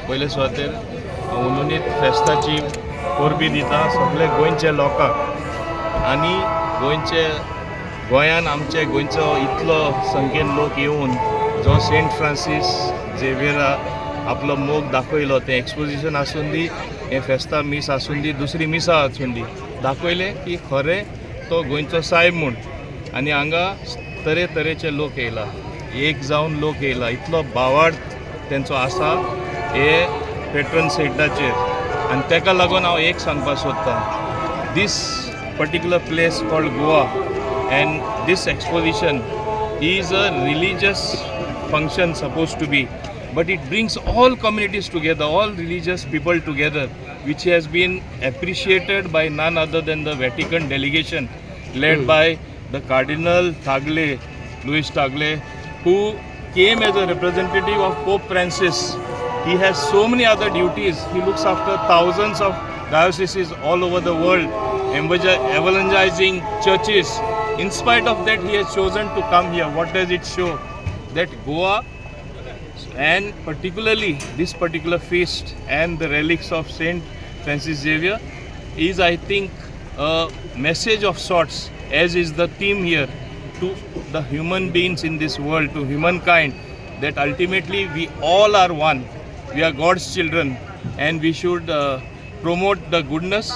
पयले सुवातेर उलोवनीत फेस्ताची परबी दिता सगळे गोंयचे लोकांक आनी गोंयान आमचे गोंयचो इतलो संख्येन लोक येवन जो सेंट फ्रांसीस झेवियरा आपलो मोग दाखयलो तें एक्सपोजिशन आसून दी हें फेस्ता मीस आसून दी दुसरी मिसां आसून दी दाखयलें की खरें तो गोंयचो साहेब म्हूण आनी हांगा तरेतरेचे लोक येयला एक जावन लोक येयला इतलो बावार्द तेंचो आसा हे पेट्रन सेंटाचेर आनी तेका लागून हांव एक सांगपाक सोदतां this particular place called Goa and this exposition is a religious function supposed to be, but it brings all communities together, all religious people together, which has been appreciated by none other than the Vatican delegation led by the Cardinal Tagle, Luis Tagle, who came as a representative of Pope Francis. He has so many other duties. He looks after thousands of dioceses all over the world, evangelizing churches. In spite of that, he has chosen to come here. What does it show? That Goa, and particularly this particular feast and the relics of Saint Francis Xavier, is, I think, a message of sorts, as is the theme here, to the human beings in this world, to humankind, that ultimately we all are one. We are God's children, and we should promote the goodness,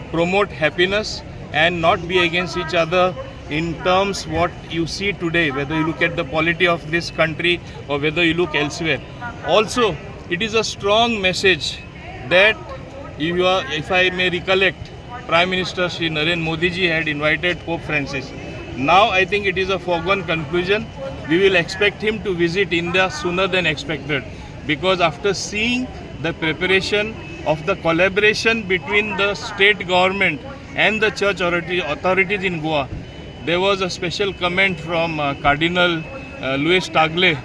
promote happiness, and not be against each other in terms what you see today, whether you look at the polity of this country or whether you look elsewhere. Also, it is a strong message that if I may recollect, Prime Minister Shri Narendra Modi ji had invited Pope Francis. Now I think it is a foregone conclusion. We will expect him to visit India sooner than expected, because after seeing the preparation of the collaboration between the state government and the church authorities in Goa, there was a special comment from Cardinal Luis Tagle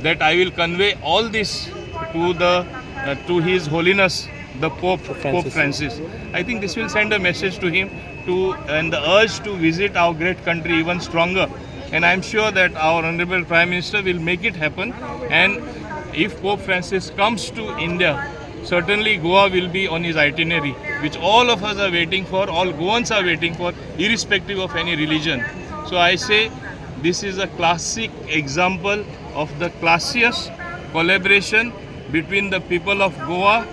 that I will convey all this to His Holiness the Pope Francis. I think this will send a message to him and the urge to visit our great country even stronger. And I am sure that our Honorable Prime Minister will make it happen. And if Pope Francis comes to India, certainly Goa will be on his itinerary, which all of us are waiting for, all Goans are waiting for, irrespective of any religion. So I say this is a classic example of the classiest collaboration between the people of Goa,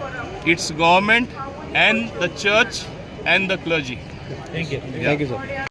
its government, and the church and the clergy. Thank you. Thank you, sir.